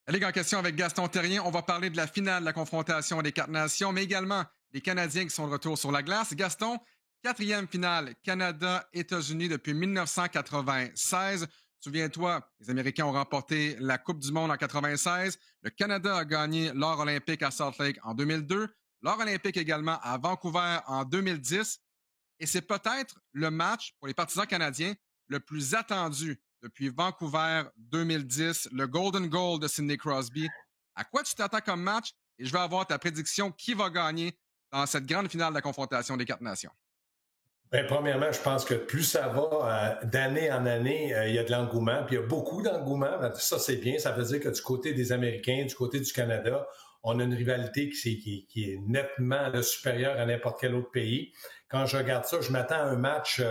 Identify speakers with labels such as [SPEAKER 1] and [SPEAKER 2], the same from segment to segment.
[SPEAKER 1] La Ligue en question avec Gaston Terrien. On va parler de la finale de la confrontation des quatre nations, mais également des Canadiens qui sont de retour sur la glace. Gaston, quatrième finale Canada-États-Unis depuis 1996. Souviens-toi, les Américains ont remporté la Coupe du Monde en 96. Le Canada a gagné l'or olympique à Salt Lake en 2002. L'or olympique également à Vancouver en 2010. Et c'est peut-être le match pour les partisans canadiens le plus attendu depuis Vancouver 2010, le Golden Goal de Sidney Crosby. À quoi tu t'attends comme match? Et je vais avoir ta prédiction qui va gagner dans cette grande finale de la confrontation des quatre nations.
[SPEAKER 2] Bien, premièrement, je pense que plus ça va d'année en année, il y a de l'engouement, puis il y a beaucoup d'engouement. Ça, c'est bien. Ça veut dire que du côté des Américains, du côté du Canada, on a une rivalité qui est nettement supérieure à n'importe quel autre pays. Quand je regarde ça, je m'attends à un match,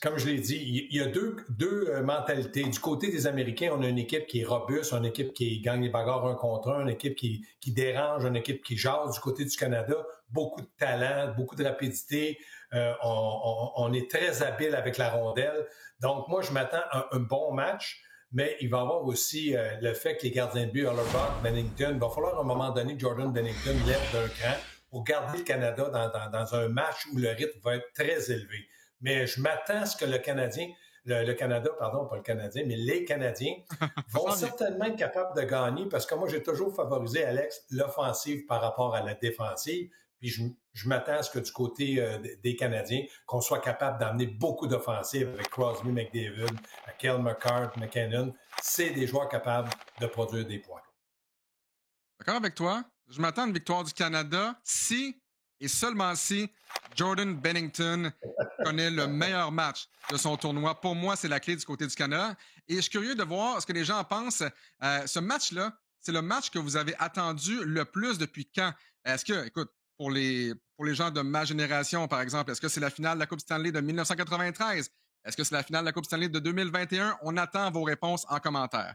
[SPEAKER 2] comme je l'ai dit, il y a deux mentalités. Du côté des Américains, on a une équipe qui est robuste, une équipe qui gagne les bagarres un contre un, une équipe qui dérange, une équipe qui jase. Du côté du Canada, beaucoup de talent, beaucoup de rapidité. On est très habile avec la rondelle. Donc, moi, je m'attends à un bon match. Mais il va y avoir aussi le fait que les gardiens de but, Hollerbuck, Bennington, il va falloir à un moment donné que Jordan Bennington lève d'un cran pour garder le Canada dans un match où le rythme va être très élevé. Mais je m'attends à ce que le Canada, pardon, pas le Canadien, mais les Canadiens vont certainement être capables de gagner parce que moi, j'ai toujours favorisé, Alex, l'offensive par rapport à la défensive. Puis je m'attends à ce que du côté des Canadiens, qu'on soit capable d'amener beaucoup d'offensives avec Crosby, McDavid, Cale McCart, McKinnon. C'est des joueurs capables de produire des points.
[SPEAKER 1] D'accord avec toi? Je m'attends à une victoire du Canada si et seulement si Jordan Bennington connaît le meilleur match de son tournoi. Pour moi, c'est la clé du côté du Canada. Et je suis curieux de voir ce que les gens en pensent. Ce match-là, c'est le match que vous avez attendu le plus depuis quand? Est-ce que, écoute, pour les gens de ma génération, par exemple, est-ce que c'est la finale de la Coupe Stanley de 1993? Est-ce que c'est la finale de la Coupe Stanley de 2021? On attend vos réponses en commentaire.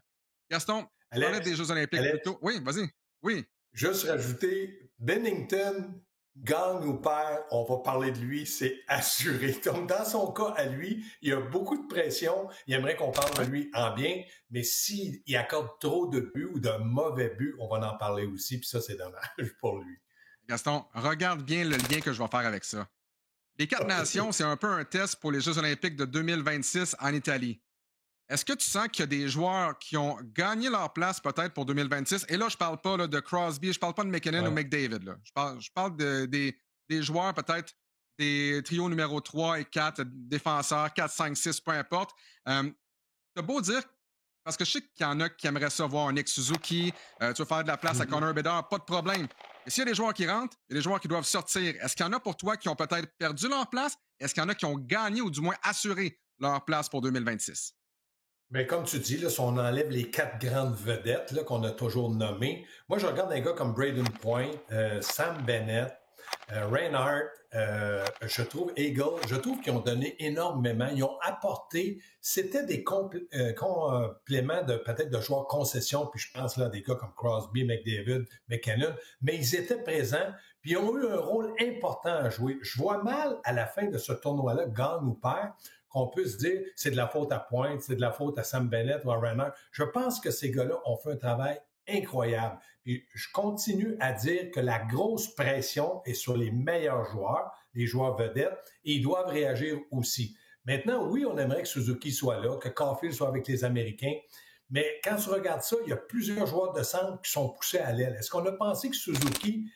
[SPEAKER 1] Gaston, tu parlais des Jeux olympiques plus tôt. Oui, vas-y. Oui.
[SPEAKER 2] Juste rajouter, Bennington, gagne ou perd, on va parler de lui, c'est assuré. Donc, dans son cas, à lui, il y a beaucoup de pression. Il aimerait qu'on parle de lui en bien, mais s'il accorde trop de buts ou de mauvais buts, on va en parler aussi, puis ça, c'est dommage pour lui.
[SPEAKER 1] Gaston, regarde bien le lien que je vais faire avec ça. Les quatre nations, c'est un peu un test pour les Jeux olympiques de 2026 en Italie. Est-ce que tu sens qu'il y a des joueurs qui ont gagné leur place peut-être pour 2026? Et là, je parle pas là, de Crosby, je parle pas de McKinnon ou McDavid. Là. Je parle des joueurs peut-être des trios numéro 3 et 4, défenseurs, 4, 5, 6, peu importe. T'as beau dire, parce que je sais qu'il y en a qui aimeraient ça voir un Nick Suzuki, tu veux faire de la place à Connor Bedard, pas de problème. Et s'il y a des joueurs qui rentrent, il y a des joueurs qui doivent sortir. Est-ce qu'il y en a pour toi qui ont peut-être perdu leur place? Est-ce qu'il y en a qui ont gagné ou du moins assuré leur place pour 2026?
[SPEAKER 2] Mais comme tu dis, là, si on enlève les quatre grandes vedettes là, qu'on a toujours nommées, moi, je regarde un gars comme Braden Point, Sam Bennett, Reinhardt, je trouve Eagle, je trouve qu'ils ont donné énormément. Ils ont apporté, c'était des compléments de peut-être de joueurs concessions, puis je pense là à des gars comme Crosby, McDavid, McKinnon, mais ils étaient présents, puis ils ont eu un rôle important à jouer. Je vois mal à la fin de ce tournoi-là, gagne ou perd, qu'on puisse dire c'est de la faute à Pointe, c'est de la faute à Sam Bennett ou à Reinhardt. Je pense que ces gars-là ont fait un travail incroyable. Puis je continue à dire que la grosse pression est sur les meilleurs joueurs, les joueurs vedettes, et ils doivent réagir aussi. Maintenant, oui, on aimerait que Suzuki soit là, que Caulfield soit avec les Américains, mais quand tu regardes ça, il y a plusieurs joueurs de centre qui sont poussés à l'aile. Est-ce qu'on a pensé que Suzuki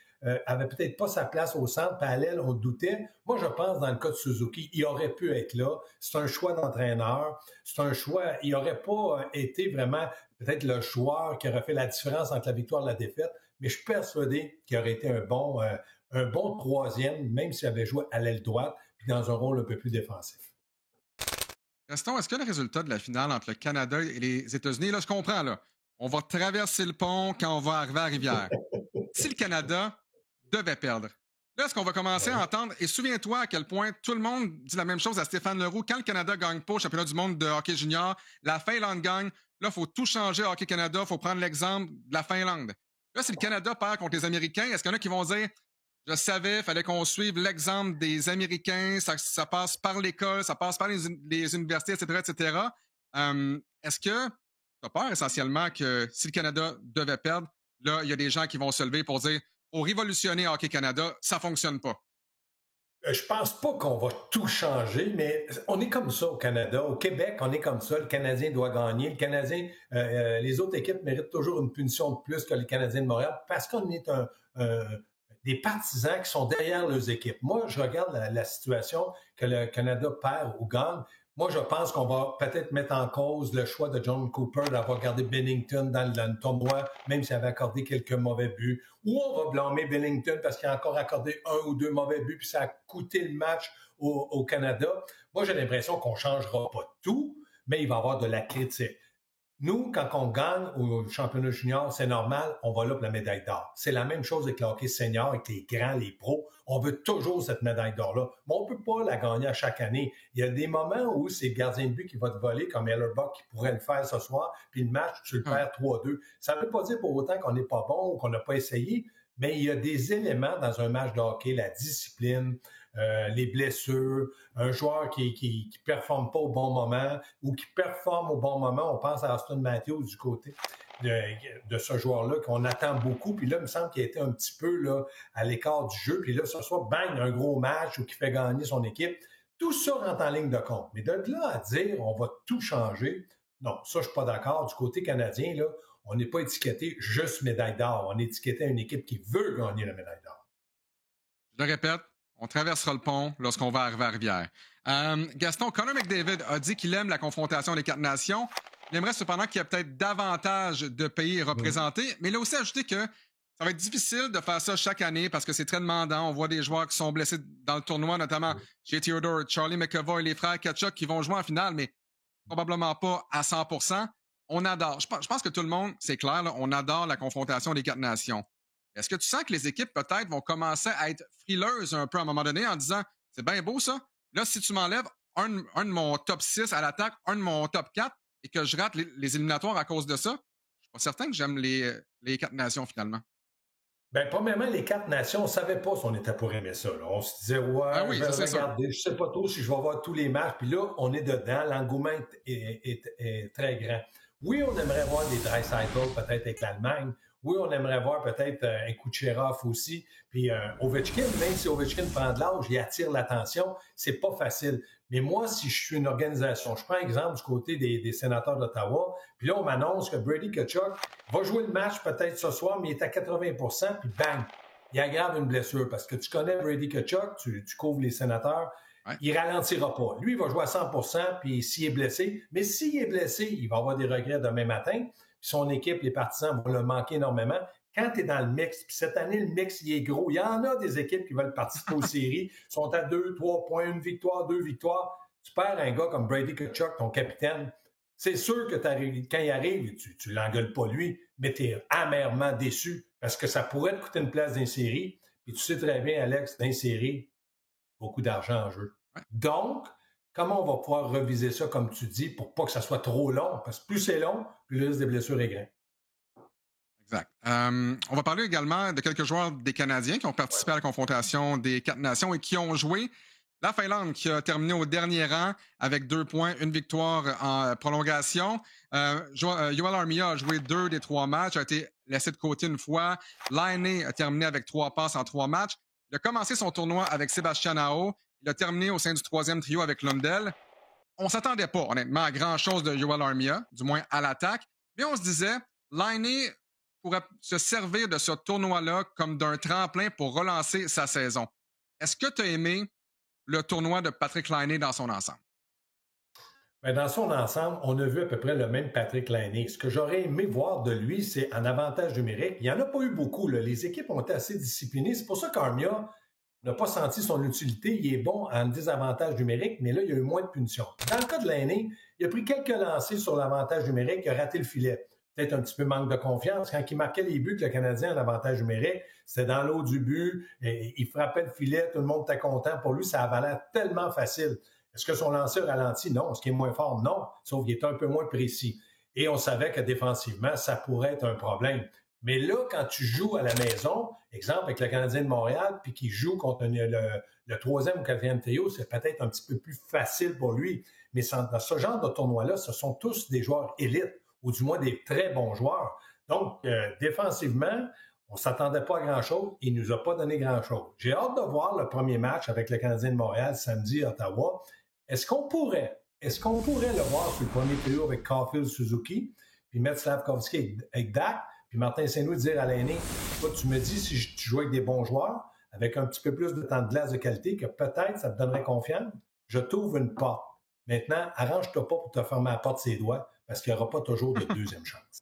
[SPEAKER 2] avait peut-être pas sa place au centre, puis à l'aile, on doutait. Moi, je pense, dans le cas de Suzuki, il aurait pu être là. C'est un choix d'entraîneur. C'est un choix, il aurait pas été vraiment peut-être le joueur qui aurait fait la différence entre la victoire et la défaite, mais je suis persuadé qu'il aurait été un bon troisième, même s'il avait joué à l'aile droite, puis dans un rôle un peu plus défensif.
[SPEAKER 1] Gaston, est-ce que le résultat de la finale entre le Canada et les États-Unis, là, je comprends, là, on va traverser le pont quand on va arriver à Rivière. Si le Canada devait perdre, là, est-ce qu'on va commencer à entendre, et souviens-toi à quel point tout le monde dit la même chose à Stéphane Leroux, quand le Canada gagne pas au championnat du monde de hockey junior, la Finlande gagne, là, il faut tout changer à Hockey Canada, il faut prendre l'exemple de la Finlande. Là, si le Canada perd contre les Américains, est-ce qu'il y en a qui vont dire je savais, il fallait qu'on suive l'exemple des Américains, ça passe par l'école, ça passe par les universités, etc., etc. Est-ce que as peur essentiellement que si le Canada devait perdre, là, il y a des gens qui vont se lever pour dire faut révolutionner Hockey Canada, ça fonctionne pas.
[SPEAKER 2] Je pense pas qu'on va tout changer, mais on est comme ça au Canada. Au Québec, on est comme ça. Le Canadien doit gagner. Le Canadien, les autres équipes méritent toujours une punition de plus que le Canadien de Montréal parce qu'on est des partisans qui sont derrière leurs équipes. Moi, je regarde la situation que le Canada perd ou gagne. Moi, je pense qu'on va peut-être mettre en cause le choix de John Cooper d'avoir gardé Binnington dans le tournoi, même s'il avait accordé quelques mauvais buts. Ou on va blâmer Binnington parce qu'il a encore accordé 1 ou 2 mauvais buts, puis ça a coûté le match au Canada. Moi, j'ai l'impression qu'on ne changera pas tout, mais il va y avoir de la critique. Nous, quand on gagne au championnat junior, c'est normal, on va là pour la médaille d'or. C'est la même chose avec le hockey senior, avec les grands, les pros. On veut toujours cette médaille d'or-là, mais on ne peut pas la gagner à chaque année. Il y a des moments où c'est le gardien de but qui va te voler, comme Hellerbuck qui pourrait le faire ce soir, puis le match, tu le perds 3-2. Ça ne veut pas dire pour autant qu'on n'est pas bon ou qu'on n'a pas essayé, mais il y a des éléments dans un match de hockey, la discipline, les blessures, un joueur qui performe pas au bon moment ou qui performe au bon moment. On pense à Auston Matthews du côté de ce joueur-là qu'on attend beaucoup. Puis là, il me semble qu'il a été un petit peu là, à l'écart du jeu. Puis là, ce soir, bang, un gros match ou qui fait gagner son équipe. Tout ça rentre en ligne de compte. Mais de là à dire on va tout changer, non, ça, je suis pas d'accord. Du côté canadien, là, on n'est pas étiqueté juste médaille d'or. On est étiqueté à une équipe qui veut gagner la médaille d'or.
[SPEAKER 1] Je le répète, on traversera le pont lorsqu'on va arriver à Rivière. Gaston, Connor McDavid a dit qu'il aime la confrontation des 4 nations. Il aimerait cependant qu'il y ait peut-être davantage de pays représentés, mais il a aussi ajouté que ça va être difficile de faire ça chaque année parce que c'est très demandant. On voit des joueurs qui sont blessés dans le tournoi, notamment chez Theodore, Charlie McAvoy, les frères Tkachuk qui vont jouer en finale, mais probablement pas à 100%. On adore. Je pense que tout le monde, c'est clair, là, on adore la confrontation des 4 nations. Est-ce que tu sens que les équipes, peut-être, vont commencer à être frileuses un peu à un moment donné en disant c'est bien beau ça. Là, si tu m'enlèves un de mon top 6 à l'attaque, un de mon top 4 et que je rate les éliminatoires à cause de ça, je suis pas certain que j'aime les 4 nations finalement.
[SPEAKER 2] Bien, premièrement, les 4 nations, on ne savait pas si on était pour aimer ça. Là. On se disait, ouais,
[SPEAKER 1] oui,
[SPEAKER 2] je vais regarder, je ne sais pas trop si je vais voir tous les matchs. Puis là, on est dedans. L'engouement est très grand. Oui, on aimerait voir des Draisaitl peut-être avec l'Allemagne. Oui, on aimerait voir peut-être un Kucherov aussi. Puis Ovechkin, même si Ovechkin prend de l'âge, il attire l'attention. C'est pas facile. Mais moi, si je suis une organisation, je prends exemple du côté des sénateurs d'Ottawa, puis là, on m'annonce que Brady Tkachuk va jouer le match peut-être ce soir, mais il est à 80%, puis bang, il aggrave une blessure. Parce que tu connais Brady Tkachuk, tu couvres les sénateurs, ouais. Il ralentira pas. Lui, il va jouer à 100%, puis s'il est blessé, mais s'il est blessé, il va avoir des regrets demain matin, puis son équipe, les partisans vont le manquer énormément. Quand tu es dans le mix, puis cette année, le mix, il est gros. Il y en a des équipes qui veulent participer aux séries, sont à 2, 3 points, 1 victoire, 2 victoires. Tu perds un gars comme Brady Tkachuk, ton capitaine. C'est sûr que quand il arrive, tu ne l'engueules pas lui, mais tu es amèrement déçu parce que ça pourrait te coûter une place dans les séries. Puis tu sais très bien, Alex, dans les séries, beaucoup d'argent en jeu. Donc, comment on va pouvoir reviser ça, comme tu dis, pour pas que ça soit trop long? Parce que plus c'est long, plus le risque des blessures est grand.
[SPEAKER 1] Exact. On va parler également de quelques joueurs des Canadiens qui ont participé à la confrontation des 4 nations et qui ont joué. La Finlande qui a terminé au dernier rang avec 2 points, une victoire en prolongation. Joel Armia a joué 2 des 3 matchs, a été laissé de côté une fois. Laine a terminé avec 3 passes en 3 matchs. Il a commencé son tournoi avec Sébastien Aho. Il a terminé au sein du 3e trio avec Lundell. On ne s'attendait pas, honnêtement, à grand-chose de Joel Armia, du moins à l'attaque. Mais on se disait, Laine pourrait se servir de ce tournoi-là comme d'un tremplin pour relancer sa saison. Est-ce que tu as aimé le tournoi de Patrick Laine dans son ensemble?
[SPEAKER 2] Bien, dans son ensemble, on a vu à peu près le même Patrick Laine. Ce que j'aurais aimé voir de lui, c'est en avantage numérique. Il n'y en a pas eu beaucoup. Là. Les équipes ont été assez disciplinées. C'est pour ça qu'Armia n'a pas senti son utilité. Il est bon en désavantage numérique, mais là, il y a eu moins de punitions. Dans le cas de Laine, il a pris quelques lancers sur l'avantage numérique, il a raté le filet. Peut-être un petit peu manque de confiance. Quand il marquait les buts que le Canadien en avantage numérique, c'était dans l'eau du but, et il frappait le filet, tout le monde était content. Pour lui, ça avait l'air tellement facile. Est-ce que son lancer ralentit? Non. Est-ce qu'il est moins fort? Non. Sauf qu'il est un peu moins précis. Et on savait que défensivement, ça pourrait être un problème. Mais là, quand tu joues à la maison, exemple avec le Canadien de Montréal, puis qu'il joue contre le 3e ou 4e trio, c'est peut-être un petit peu plus facile pour lui. Mais dans ce genre de tournoi-là, ce sont tous des joueurs élites. ou du moins des très bons joueurs. Donc, défensivement, on ne s'attendait pas à grand-chose. Il ne nous a pas donné grand-chose. J'ai hâte de voir le premier match avec le Canadien de Montréal samedi à Ottawa. Est-ce qu'on pourrait le voir sur le premier trio avec Caulfield, Suzuki, puis mettre Slavkovski avec Dak, puis Martin Saint-Louis dire à l'aîné, tu me dis si tu joues avec des bons joueurs, avec un petit peu plus de temps de glace de qualité, que peut-être ça te donnerait confiance, je t'ouvre une porte. Maintenant, arrange-toi pas pour te fermer la porte ses doigts, parce qu'il n'y aura pas toujours de deuxième chance.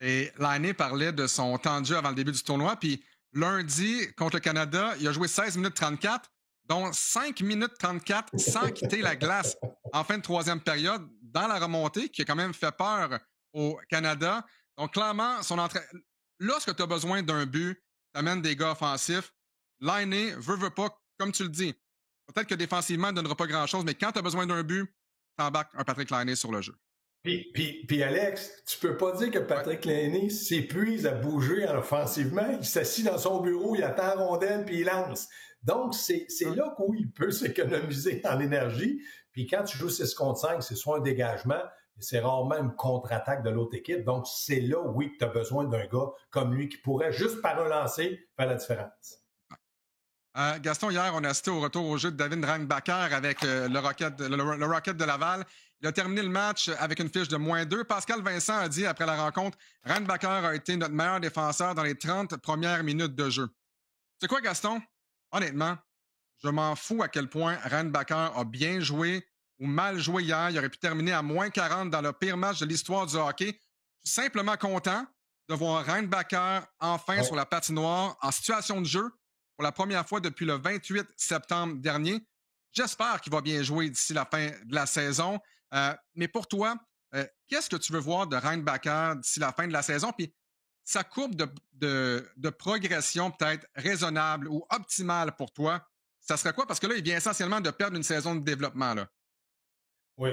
[SPEAKER 1] Et Laine parlait de son temps de jeu avant le début du tournoi, puis lundi, contre le Canada, il a joué 16 minutes 34, dont 5 minutes 34 sans quitter la glace en fin de troisième période dans la remontée, qui a quand même fait peur au Canada. Donc, clairement, lorsque tu as besoin d'un but, tu amènes des gars offensifs. Laine veut pas, comme tu le dis. Peut-être que défensivement, il ne donnera pas grand-chose, mais quand tu as besoin d'un but, tu embarques un Patrick Laine sur le jeu.
[SPEAKER 2] Puis Alex, tu peux pas dire que Patrick Laine s'épuise à bouger offensivement. Il s'assit dans son bureau, il attend la rondelle, puis il lance. Donc, c'est là où il peut s'économiser en énergie. Puis quand tu joues 6 contre 5, c'est soit un dégagement, mais c'est rarement une contre-attaque de l'autre équipe. Donc, c'est là, oui, que tu as besoin d'un gars comme lui qui pourrait, juste par un lancer, faire la différence.
[SPEAKER 1] Gaston, hier, on a assisté au retour au jeu de David Reinbacher avec le Rocket de Laval. Il a terminé le match avec une fiche de -2. Pascal Vincent a dit après la rencontre, Reinbacher a été notre meilleur défenseur dans les 30 premières minutes de jeu. C'est quoi, Gaston? Honnêtement, je m'en fous à quel point Reinbacher a bien joué ou mal joué hier. Il aurait pu terminer à -40 dans le pire match de l'histoire du hockey. Je suis simplement content de voir Reinbacher enfin sur la patinoire en situation de jeu pour la première fois depuis le 28 septembre dernier. J'espère qu'il va bien jouer d'ici la fin de la saison. Mais pour toi, qu'est-ce que tu veux voir de Reinbacher d'ici la fin de la saison? Puis sa courbe de progression peut-être raisonnable ou optimale pour toi, ça serait quoi? Parce que là, il vient essentiellement de perdre une saison de développement. Là.
[SPEAKER 2] Oui,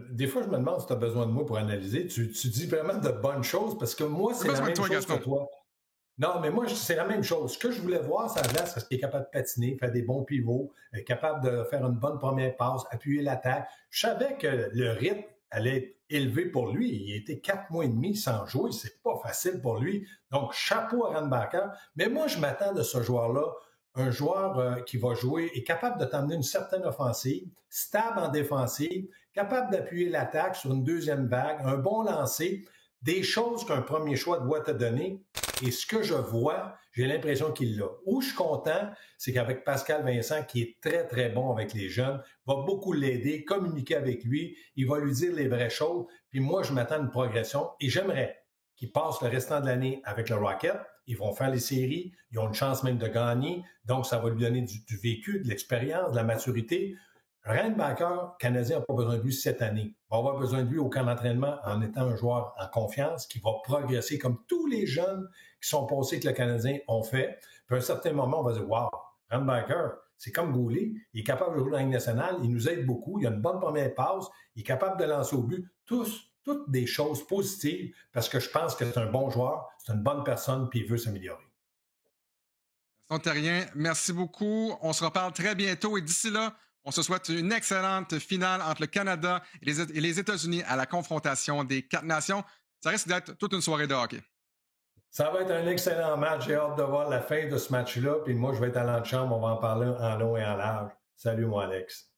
[SPEAKER 2] des fois, je me demande si tu as besoin de moi pour analyser. Tu dis vraiment de bonnes choses parce que moi, c'est la même chose que toi. Non, mais moi, c'est la même chose. Ce que je voulais voir, c'est la glace, parce qu'il est capable de patiner, faire des bons pivots, capable de faire une bonne première passe, appuyer l'attaque. Je savais que le rythme allait être élevé pour lui. Il était 4 mois et demi sans jouer. C'est pas facile pour lui. Donc, chapeau à Reinbacher. Mais moi, je m'attends de ce joueur-là, un joueur qui va jouer, est capable de t'emmener une certaine offensive, stable en défensive, capable d'appuyer l'attaque sur une deuxième vague, un bon lancer, des choses qu'un premier choix doit te donner. Et ce que je vois, j'ai l'impression qu'il l'a. Où je suis content, c'est qu'avec Pascal Vincent, qui est très, très bon avec les jeunes, va beaucoup l'aider, communiquer avec lui, il va lui dire les vraies choses. Puis moi, je m'attends à une progression et j'aimerais qu'il passe le restant de l'année avec le Rocket. Ils vont faire les séries, ils ont une chance même de gagner. Donc, ça va lui donner du vécu, de l'expérience, de la maturité. Reinbacher, Canadien n'a pas besoin de lui cette année. Il va avoir besoin de lui au camp d'entraînement en étant un joueur en confiance qui va progresser comme tous les jeunes qui sont passés que le Canadien ont fait. Puis à un certain moment, on va dire « Wow, Reinbacher, c'est comme Goulet. Il est capable de jouer dans la Ligue nationale. Il nous aide beaucoup. Il a une bonne première passe. Il est capable de lancer au but. » Toutes des choses positives parce que je pense que c'est un bon joueur, c'est une bonne personne puis il veut s'améliorer.
[SPEAKER 1] Gaston Terrien, merci beaucoup. On se reparle très bientôt et d'ici là, on se souhaite une excellente finale entre le Canada et les États-Unis à la confrontation des 4 nations. Ça risque d'être toute une soirée de hockey.
[SPEAKER 2] Ça va être un excellent match. J'ai hâte de voir la fin de ce match-là. Puis moi, je vais être à l'antichambre. On va en parler en long et en large. Salut, moi, Alex.